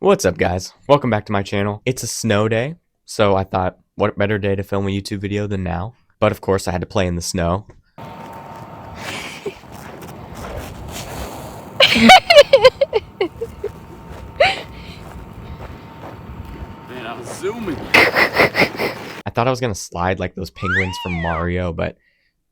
What's up, guys? Welcome back to my channel. It's a snow day, so I thought, what better day to film a YouTube video than now? But of course, I had to play in the snow. Man, I was zooming. I thought I was gonna slide like those penguins from Mario, but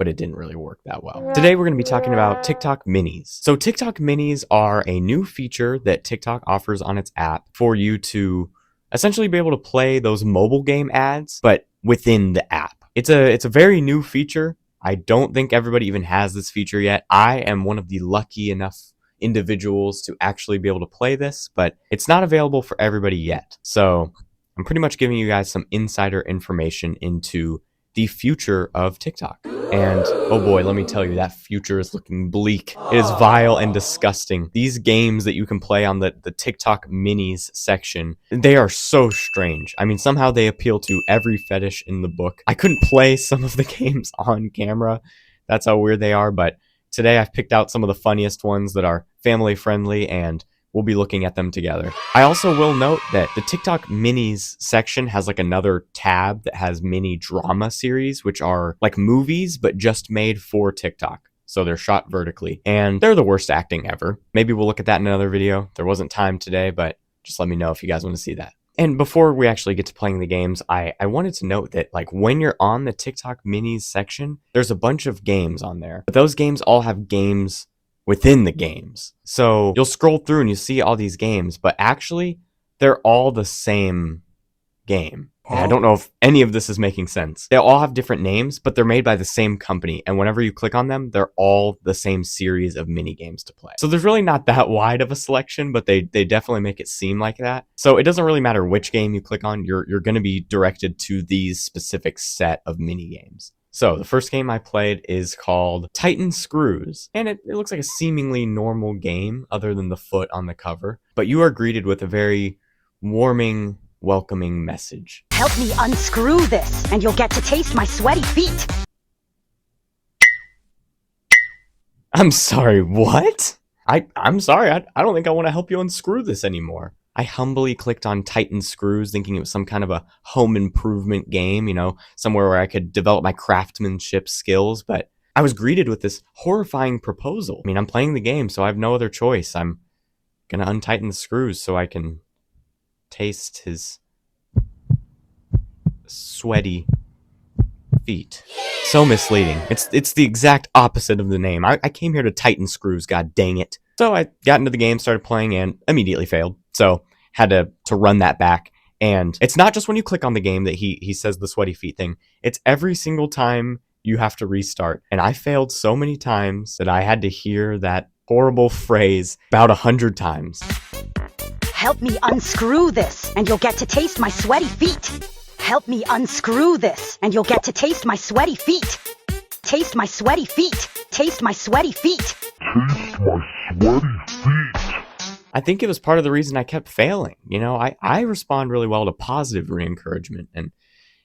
it didn't really work that well. Today we're going to be talking about TikTok minis. So TikTok minis are a new feature that TikTok offers on its app for you to essentially be able to play those mobile game ads, but within the app. It's a very new feature. I don't think everybody even has this feature yet. I am one of the lucky enough individuals to actually be able to play this, but it's not available for everybody yet. So I'm pretty much giving you guys some insider information into the future of TikTok. And oh boy, let me tell you, that future is looking bleak. It is vile and disgusting. These games that you can play on the TikTok minis section, they are so strange. I mean, somehow they appeal to every fetish in the book. I couldn't play some of the games on camera. That's how weird they are. But today I've picked out some of the funniest ones that are family friendly, and we'll be looking at them together. I also will note that the TikTok minis section has like another tab that has mini drama series, which are like movies, but just made for TikTok. So they're shot vertically, and they're the worst acting ever. Maybe we'll look at that in another video. There wasn't time today, but just let me know if you guys want to see that. And before we actually get to playing the games, I wanted to note that like when you're on the TikTok minis section, there's a bunch of games on there, but those games all have games within the games. So you'll scroll through and you see all these games, but actually they're all the same game. And I don't know if any of this is making sense. They all have different names, but they're made by the same company. And whenever you click on them, they're all the same series of mini games to play. So there's really not that wide of a selection, but they definitely make it seem like that. So it doesn't really matter which game you click on, you're going to be directed to these specific set of mini games. So the first game I played is called Tighten Screws, and it looks like a seemingly normal game other than the foot on the cover, but you are greeted with a very warming, welcoming message. Help me unscrew this, and you'll get to taste my sweaty feet. I'm sorry, what? I'm sorry, I don't think I want to help you unscrew this anymore. I humbly clicked on Tighten Screws thinking it was some kind of a home improvement game, you know, somewhere where I could develop my craftsmanship skills, but I was greeted with this horrifying proposal. I mean, I'm playing the game, so I have no other choice. I'm gonna untighten the screws so I can taste his sweaty feet. So misleading. It's the exact opposite of the name. I came here to tighten screws, god dang it. So I got into the game, started playing, and immediately failed. So had to run that back. And it's not just when you click on the game that he says the sweaty feet thing. It's every single time you have to restart. And I failed so many times that I had to hear that horrible phrase about 100 times. Help me unscrew this, and you'll get to taste my sweaty feet. Help me unscrew this, and you'll get to taste my sweaty feet. Taste my sweaty feet. Taste my sweaty feet. Taste my sweaty feet. I think it was part of the reason I kept failing. You know, I respond really well to positive re-encouragement,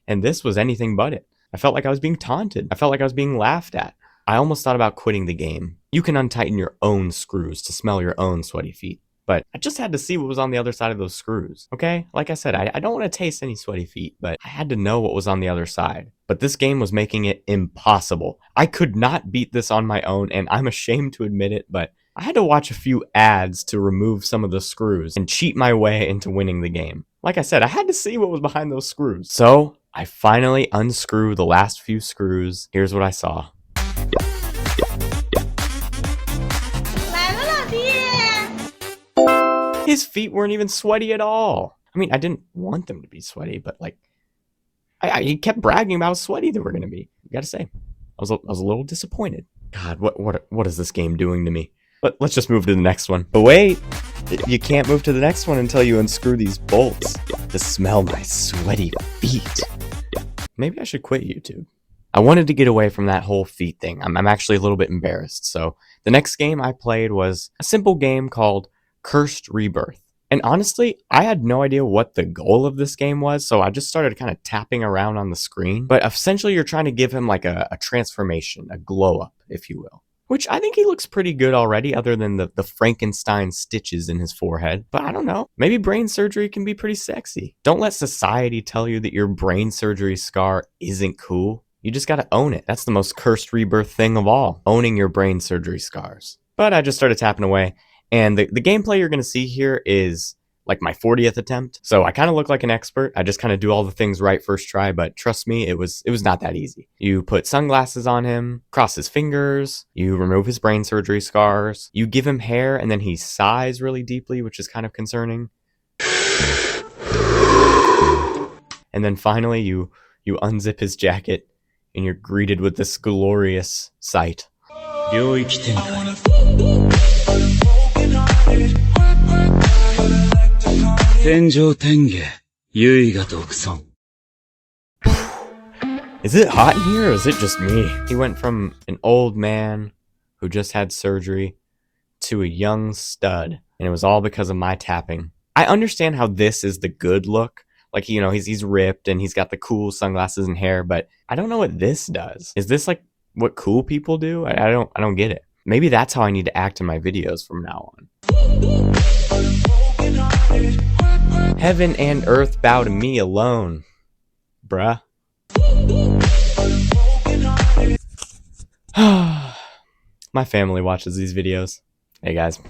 and this was anything but it. I felt like I was being taunted. I felt like I was being laughed at. I almost thought about quitting the game. You can untighten your own screws to smell your own sweaty feet, but I just had to see what was on the other side of those screws, okay? Like I said, I don't want to taste any sweaty feet, but I had to know what was on the other side. But this game was making it impossible. I could not beat this on my own, and I'm ashamed to admit it, but I had to watch a few ads to remove some of the screws and cheat my way into winning the game. Like I said, I had to see what was behind those screws. So I finally unscrewed the last few screws. Here's what I saw. His feet weren't even sweaty at all. I mean, I didn't want them to be sweaty, but like, he kept bragging about how sweaty they were going to be. I gotta say, I was a little disappointed. God, what is this game doing to me? But let's just move to the next one. But wait, you can't move to the next one until you unscrew these bolts to smell my sweaty feet. Maybe I should quit YouTube. I wanted to get away from that whole feet thing. I'm actually a little bit embarrassed. So the next game I played was a simple game called Cursed Rebirth. And honestly, I had no idea what the goal of this game was, so I just started kind of tapping around on the screen. But essentially, you're trying to give him like a transformation, a glow up, if you will. which I think he looks pretty good already, other than the Frankenstein stitches in his forehead. But I don't know. Maybe brain surgery can be pretty sexy. Don't let society tell you that your brain surgery scar isn't cool. You just gotta own it. That's the most cursed rebirth thing of all, owning your brain surgery scars. But I just started tapping away, and the gameplay you're gonna see here is like my 40th attempt. So I kind of look like an expert. I just kind of do all the things right first try, but trust me, it was not that easy. You put sunglasses on him, cross his fingers, you remove his brain surgery scars, you give him hair, and then he sighs really deeply, which is kind of concerning. And then finally you unzip his jacket and you're greeted with this glorious sight. Is it hot in here or is it just me? He went from an old man who just had surgery to a young stud, and it was all because of my tapping. I understand how this is the good look. Like, you know, he's ripped and he's got the cool sunglasses and hair, but I don't know what this does. Is this like what cool people do? I don't get it. Maybe that's how I need to act in my videos from now on. Heaven and earth bow to me alone, bruh. My family watches these videos. Hey guys.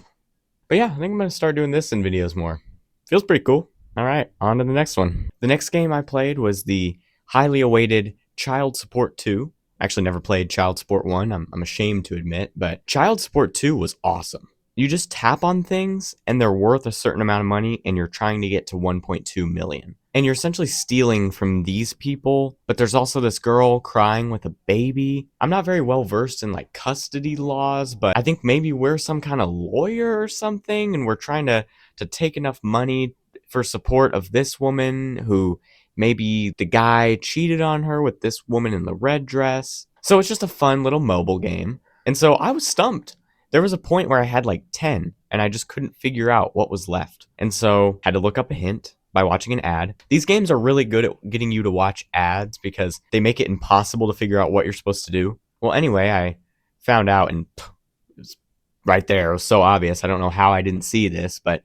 But yeah, I think I'm gonna start doing this in videos more. Feels pretty cool. Alright, on to the next one. The next game I played was the highly awaited Child Support 2. I actually never played Child Support 1, I'm ashamed to admit, but Child Support 2 was awesome. You just tap on things and they're worth a certain amount of money and you're trying to get to 1.2 million. And you're essentially stealing from these people, but there's also this girl crying with a baby. I'm not very well versed in like custody laws, but I think maybe we're some kind of lawyer or something and we're trying to take enough money for support of this woman who maybe the guy cheated on her with this woman in the red dress. So it's just a fun little mobile game. And so I was stumped. There was a point where I had like 10 and I just couldn't figure out what was left. And so I had to look up a hint by watching an ad. These games are really good at getting you to watch ads because they make it impossible to figure out what you're supposed to do. Well, anyway, I found out and it was right there. It was so obvious. I don't know how I didn't see this, but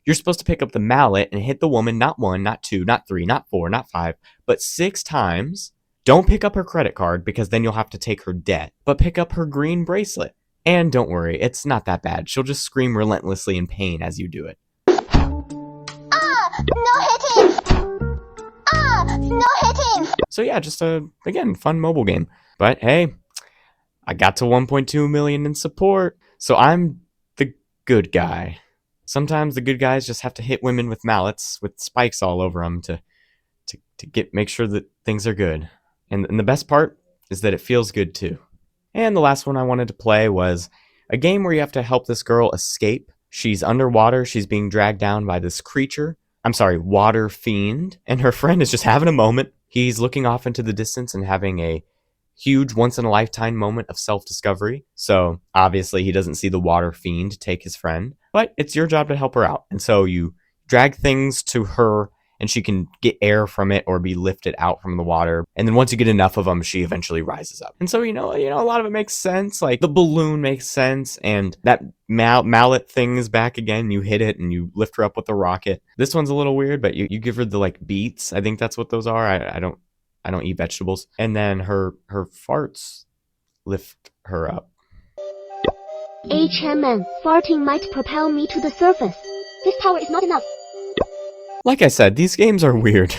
you're supposed to pick up the mallet and hit the woman not 1, not 2, not 3, not 4, not 5, but 6 times. Don't pick up her credit card because then you'll have to take her debt, but pick up her green bracelet. And don't worry, it's not that bad. She'll just scream relentlessly in pain as you do it. No hitting! No hitting! So yeah, just a, again, fun mobile game. But hey, I got to 1.2 million in support, so I'm the good guy. Sometimes the good guys just have to hit women with mallets with spikes all over them to make sure that things are good. And the best part is that it feels good too. And the last one I wanted to play was a game where you have to help this girl escape. She's underwater, she's being dragged down by this creature. I'm sorry, water fiend. And her friend is just having a moment. He's looking off into the distance and having a huge once-in-a-lifetime moment of self-discovery. So obviously he doesn't see the water fiend take his friend. But it's your job to help her out. And so you drag things to her and she can get air from it or be lifted out from the water. And then once you get enough of them, she eventually rises up. And so, you know, a lot of it makes sense. Like the balloon makes sense. And that mallet thing is back again. You hit it and you lift her up with a rocket. This one's a little weird, but you give her the like beets. I think that's what those are. I don't eat vegetables. And then her farts lift her up. HMN, farting might propel me to the surface. This power is not enough. Like I said, these games are weird.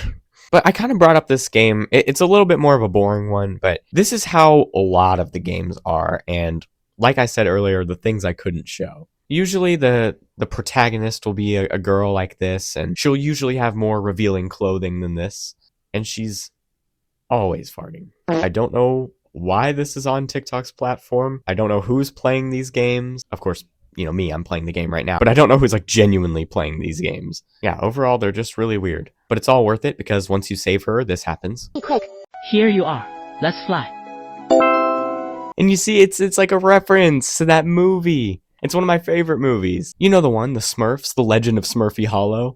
But I kind of brought up this game. It's a little bit more of a boring one, but this is how a lot of the games are. And like I said earlier, the things I couldn't show. Usually the protagonist will be a girl like this, and she'll usually have more revealing clothing than this. And she's always farting. I don't know why this is on TikTok's platform. I don't know who's playing these games. Of course, you know, me, I'm playing the game right now, but I don't know who's like genuinely playing these games. Yeah, overall, they're just really weird, but it's all worth it because once you save her, this happens. Quick. Here you are. Let's fly. And you see, it's like a reference to that movie. It's one of my favorite movies. You know the one, the Smurfs, The Legend of Smurfy Hollow.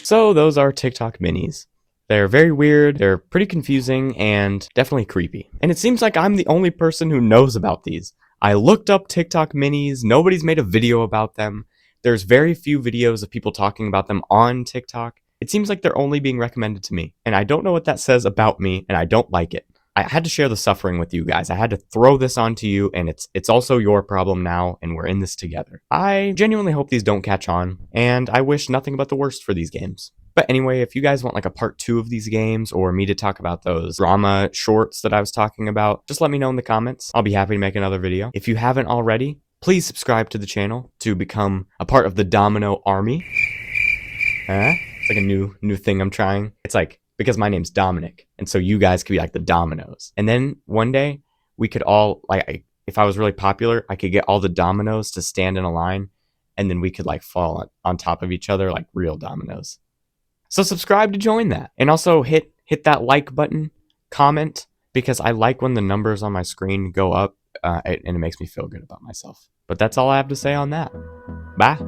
So those are TikTok minis. They're very weird, they're pretty confusing, and definitely creepy. And it seems like I'm the only person who knows about these. I looked up TikTok minis, nobody's made a video about them. There's very few videos of people talking about them on TikTok. It seems like they're only being recommended to me, and I don't know what that says about me, and I don't like it. I had to share the suffering with you guys. I had to throw this onto you, and it's also your problem now, and we're in this together. I genuinely hope these don't catch on, and I wish nothing but the worst for these games. But anyway, if you guys want like a part 2 of these games, or me to talk about those drama shorts that I was talking about, just let me know in the comments. I'll be happy to make another video. If you haven't already, please subscribe to the channel to become a part of the Domino Army. It's like a new thing I'm trying. It's like, because my name's Dominic, and so you guys could be like the dominoes. And then one day, we could all, like, if I was really popular, I could get all the dominoes to stand in a line, and then we could like fall on top of each other like real dominoes. So subscribe to join that. And also hit that like button, comment, because I like when the numbers on my screen go up, and it makes me feel good about myself. But that's all I have to say on that. Bye.